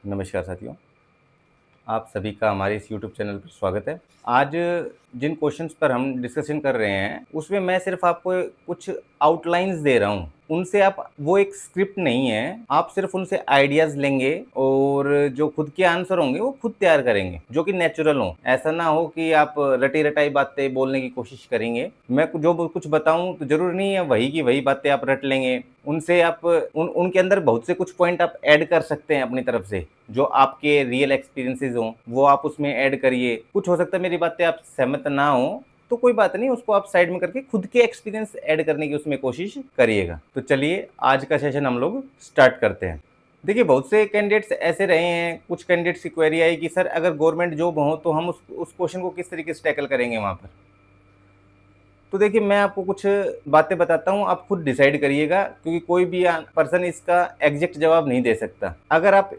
नमस्कार साथियों, आप सभी का हमारे इस यूट्यूब चैनल पर स्वागत है। आज जिन क्वेश्चंस पर हम डिस्कशन कर रहे हैं, उसमें मैं सिर्फ आपको कुछ आउटलाइन्स दे रहा हूँ। उनसे आप वो एक स्क्रिप्ट नहीं है, आप सिर्फ उनसे आइडियाज़ लेंगे और जो खुद के आंसर होंगे वो खुद तैयार करेंगे, जो कि नेचुरल हों। ऐसा ना हो कि आप रटी-रटाई बातें बोलने की कोशिश करेंगे। मैं जो कुछ बताऊँ तो ज़रूरी नहीं है वही की वही बातें आप रट लेंगे। उनसे आप उनके अंदर बहुत से कुछ पॉइंट आप ऐड कर सकते हैं अपनी तरफ से, जो आपके रियल एक्सपीरियंसेस हों, वो आप उसमें ऐड करिए। कुछ हो सकता है मेरी बातें आप सहमत ना हों, तो कोई बात नहीं, उसको आप साइड में करके खुद के एक्सपीरियंस ऐड करने की उसमें कोशिश करिएगा। तो चलिए आज का सेशन हम लोग स्टार्ट करते हैं। देखिए, बहुत से कैंडिडेट्स ऐसे रहे हैं, कुछ कैंडिडेट्स की क्वेरी आई कि सर अगर गवर्नमेंट जॉब हो तो हम उस क्वेश्चन को किस तरीके से टैकल करेंगे वहाँ पर। तो देखिए, मैं आपको कुछ बातें बताता हूँ, आप खुद डिसाइड करिएगा, क्योंकि कोई भी पर्सन इसका एग्जैक्ट जवाब नहीं दे सकता। अगर आप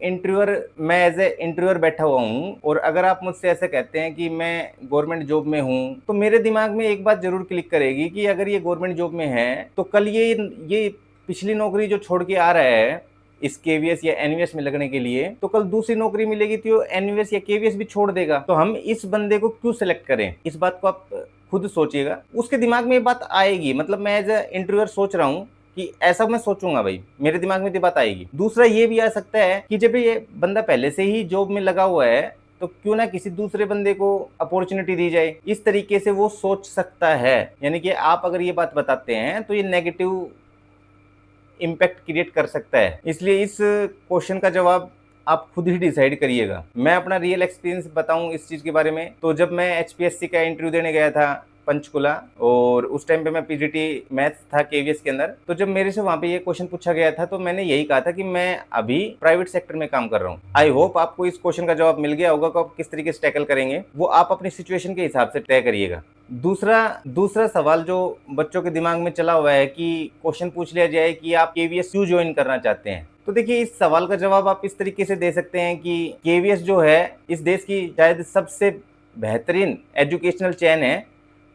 मैं एज ए इंटरव्यूअर बैठा हुआ हूँ और अगर आप मुझसे ऐसे कहते हैं कि मैं गवर्नमेंट जॉब में हूँ, तो मेरे दिमाग में एक बात जरूर क्लिक करेगी कि अगर ये गवर्नमेंट जॉब में है तो कल ये पिछली नौकरी जो छोड़ के आ रहा है इस केवीएस या एनवीएस में लगने के लिए, तो कल दूसरी नौकरी मिलेगी तो एनवीएस या केवीएस भी छोड़ देगा। तो हम इस बंदे को क्यों सिलेक्ट करें? इस बात को आप खुद सोचिएगा। उसके दिमाग में ये बात आएगी, मतलब मैं एज ए इंटरव्यूअर सोच रहा हूँ कि ऐसा मैं सोचूंगा, भाई मेरे दिमाग में ये बात आएगी। दूसरा ये भी आ सकता है कि जब ये बंदा पहले से ही जॉब में लगा हुआ है तो क्यों ना किसी दूसरे बंदे को अपॉर्चुनिटी दी जाए, इस तरीके से वो सोच सकता है। यानी कि आप अगर ये बात बताते हैं तो ये नेगेटिव इम्पैक्ट क्रिएट कर सकता है। इसलिए इस क्वेश्चन का जवाब आप खुद ही डिसाइड करिएगा। मैं अपना रियल एक्सपीरियंस बताऊं इस चीज़ के बारे में, तो जब मैं एचपीएससी का इंटरव्यू देने गया था पंचकुला, और उस टाइम पे मैं पीजीटी मैथ्स था केवीएस के अंदर, तो जब मेरे से वहाँ पे ये क्वेश्चन पूछा गया था तो मैंने यही कहा था कि मैं अभी प्राइवेट सेक्टर में काम कर रहा हूँ। आई होप आपको इस क्वेश्चन का जवाब मिल गया होगा कि आप किस तरीके से टैकल करेंगे, वो आप अपनी सिचुएशन के हिसाब से तय करिएगा। दूसरा सवाल जो बच्चों के दिमाग में चला हुआ है कि क्वेश्चन पूछ लिया जाए कि आप केवीएस क्यों ज्वाइन करना चाहते हैं। तो देखिए, इस सवाल का जवाब आप इस तरीके से दे सकते हैं कि केवीएस जो है इस देश की शायद सबसे बेहतरीन एजुकेशनल चेन है,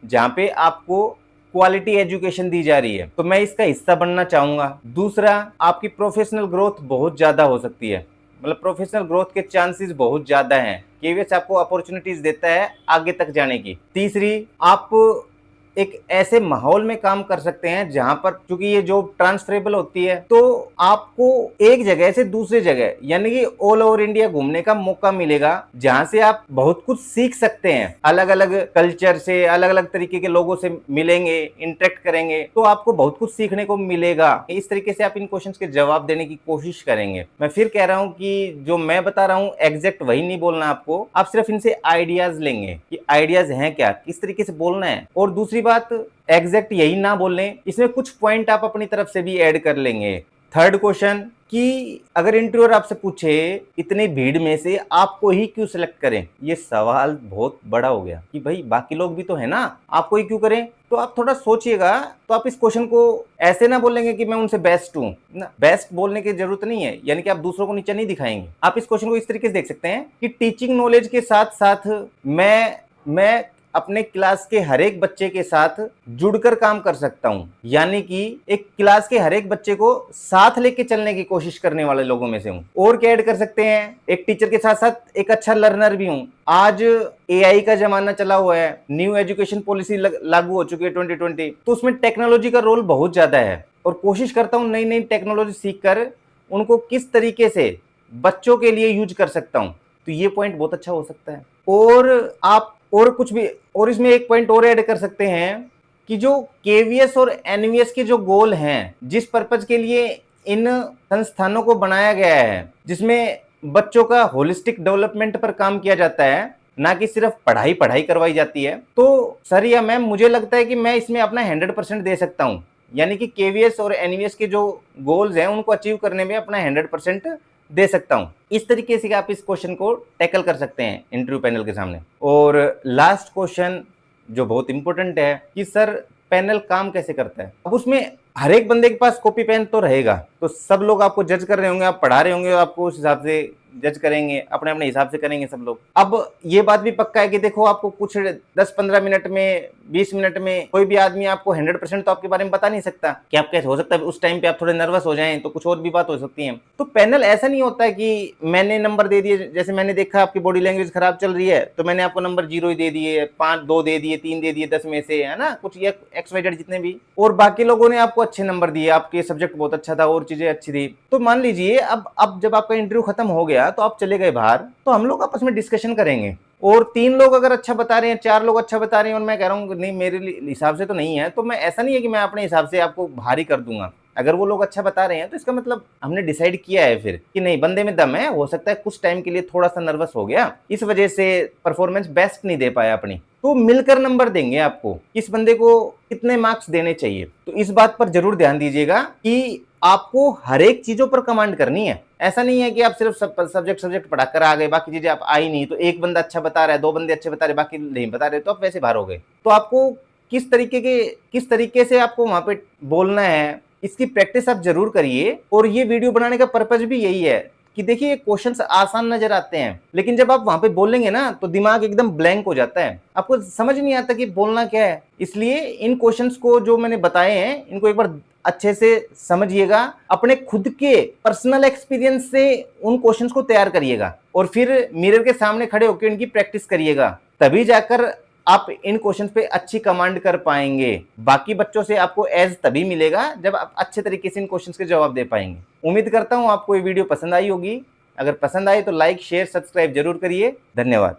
जहाँ पे आपको क्वालिटी एजुकेशन दी जा रही है, तो मैं इसका हिस्सा बनना चाहूंगा। दूसरा, आपकी प्रोफेशनल ग्रोथ बहुत ज्यादा हो सकती है, मतलब प्रोफेशनल ग्रोथ के चांसेस बहुत ज्यादा हैं। केवीएस आपको अपॉर्चुनिटीज देता है आगे तक जाने की। तीसरी, आप एक ऐसे माहौल में काम कर सकते हैं जहां पर, क्योंकि ये जॉब ट्रांसफरेबल होती है, तो आपको एक जगह से दूसरी जगह यानी कि ऑल ओवर इंडिया घूमने का मौका मिलेगा, जहां से आप बहुत कुछ सीख सकते हैं। अलग अलग कल्चर से, अलग अलग तरीके के लोगों से मिलेंगे, इंटरेक्ट करेंगे, तो आपको बहुत कुछ सीखने को मिलेगा। इस तरीके से आप इन क्वेश्चंस के जवाब देने की कोशिश करेंगे। मैं फिर कह रहा हूं कि जो मैं बता रहा हूं एग्जैक्ट वही नहीं बोलना आपको, आप सिर्फ इनसे आइडियाज लेंगे कि आइडियाज हैं क्या, किस तरीके से बोलना है। और दूसरी बात, एग्जैक्ट यही ना बोलें, इसमें कुछ पॉइंट आप अपनी तरफ से भी ऐड कर लेंगे। थर्ड क्वेश्चन, कि अगर इंटरव्यूअर आपसे पूछे इतनी भीड़ में से आपको ही क्यों सिलेक्ट करें, ये सवाल बहुत बड़ा हो गया कि भाई बाकी लोग भी तो है ना, आपको ही क्यों करें। तो आप थोड़ा सोचिएगा। तो आप इस क्वेश्चन को ऐसे ना बोलेंगे कि मैं उनसे बेस्ट हूं ना, बेस्ट बोलने की जरूरत नहीं है, यानी कि आप दूसरों को नीचा नहीं दिखाएंगे। आप इस क्वेश्चन को इस तरीके से देख सकते हैं कि टीचिंग नॉलेज के साथ साथ मैं अपने क्लास के हर एक बच्चे के साथ जुड़कर काम कर सकता हूं, यानी कि एक क्लास के हर एक बच्चे को साथ लेके चलने की कोशिश करने वाले लोगों में से हूं। और क्या ऐड कर सकते हैं, एक टीचर के साथ साथ एक अच्छा लर्नर भी हूं। आज एआई का जमाना चला हुआ है, न्यू एजुकेशन पॉलिसी लागू हो चुकी है 2020, तो उसमें टेक्नोलॉजी का रोल बहुत ज्यादा है, और कोशिश करता हूं नई नई टेक्नोलॉजी सीखकर उनको किस तरीके से बच्चों के लिए यूज कर सकता हूं। तो ये पॉइंट बहुत अच्छा हो सकता है। और आप और कुछ भी, और इसमें एक पॉइंट और ऐड कर सकते हैं कि जो केवीएस और एनवीएस के जो गोल हैं, जिस पर्पज के लिए इन संस्थानों को बनाया गया है, जिसमें बच्चों का होलिस्टिक डेवलपमेंट पर काम किया जाता है, ना कि सिर्फ पढ़ाई पढ़ाई करवाई जाती है, तो सर या मैम मुझे लगता है कि मैं इसमें अपना 100% दे सकता हूं। यानी कि केवीएस और एनवीएस के जो गोल्स हैं उनको अचीव करने में अपना 100% दे सकता हूं। इस तरीके से आप इस क्वेश्चन को टैकल कर सकते हैं इंटरव्यू पैनल के सामने। और लास्ट क्वेश्चन जो बहुत इंपॉर्टेंट है कि सर पैनल काम कैसे करता है। अब उसमें हर एक बंदे के पास कॉपी पेन तो रहेगा, तो सब लोग आपको जज कर रहे होंगे, आप पढ़ा रहे होंगे, आपको उस हिसाब से जज करेंगे, अपने अपने हिसाब से करेंगे सब लोग। अब ये बात भी पक्का है कि देखो आपको कुछ 10-15 मिनट में, 20 मिनट में कोई भी आदमी आपको 100% तो आपके बारे में बता नहीं सकता कि आप कैसे हो सकता है उस टाइम पे आप थोड़े नर्वस हो जाएं तो कुछ और भी बात हो सकती है। तो पैनल ऐसा नहीं होता है कि मैंने नंबर दे दिए, जैसे मैंने देखा आपकी बॉडी लैंग्वेज खराब चल रही है तो मैंने आपको नंबर 0 ही दे दिए, 5 2 दे दिए, 3 दे दिए 10 में से, है ना, कुछ ये XYZ जितने भी, और बाकी लोगों ने आपको अच्छे नंबर दिए, आपके सब्जेक्ट बहुत अच्छा था और चीजें अच्छी थी। तो मान लीजिए अब जब आपका इंटरव्यू खत्म हो गया तो आप चले गए बाहर, तो हम लोग आपस में डिस्कशन करेंगे, और 3 लोग अगर अच्छा बता रहे हैं, 4 लोग अच्छा बता रहे हैं और मैं कह रहा हूँ नहीं मेरे हिसाब से तो नहीं है, तो मैं ऐसा नहीं है कि मैं अपने हिसाब से आपको भारी कर दूंगा। अगर वो लोग अच्छा बता रहे हैं तो इसका मतलब हमने डिसाइड किया है फिर कि नहीं बंदे में दम है, हो सकता है कुछ टाइम के लिए थोड़ा सा नर्वस हो गया, इस वजह से परफॉर्मेंस बेस्ट नहीं दे पाया अपनी, तो मिलकर नंबर देंगे आपको इस बंदे को कितने मार्क्स देने चाहिए। तो इस बात पर जरूर ध्यान दीजिएगा कि आपको हर एक चीजों पर कमांड करनी है। ऐसा नहीं है कि आप सिर्फ सब्जेक्ट पढ़ाकर आ गए, बाकी चीजें आप आई नहीं, तो एक बंदा अच्छा बता रहा है, 2 बंदे अच्छे बता रहे, बाकी नहीं बता रहे, तो आप वैसे बाहर हो गए। तो आपको किस तरीके से आपको वहां पे बोलना है, इसकी प्रैक्टिस आप जरूर करिए। और ये वीडियो बनाने का पर्पज भी यही है कि देखिए क्वेश्चंस आसान नजर आते हैं, लेकिन जब आप वहां पे बोलेंगे ना तो दिमाग एकदम ब्लैंक हो जाता है, आपको समझ नहीं आता कि बोलना क्या है। इसलिए इन क्वेश्चंस को जो मैंने बताए हैं इनको एक बार अच्छे से समझिएगा, अपने खुद के पर्सनल एक्सपीरियंस से उन क्वेश्चंस को तैयार करिएगा और फिर मिरर के सामने खड़े होकर इनकी प्रैक्टिस करिएगा, तभी जाकर आप इन क्वेश्चंस पे अच्छी कमांड कर पाएंगे। बाकी बच्चों से आपको एज तभी मिलेगा जब आप अच्छे तरीके से इन क्वेश्चंस के जवाब दे पाएंगे। उम्मीद करता हूं आपको ये वीडियो पसंद आई होगी। अगर पसंद आई तो लाइक शेयर सब्सक्राइब जरूर करिए। धन्यवाद।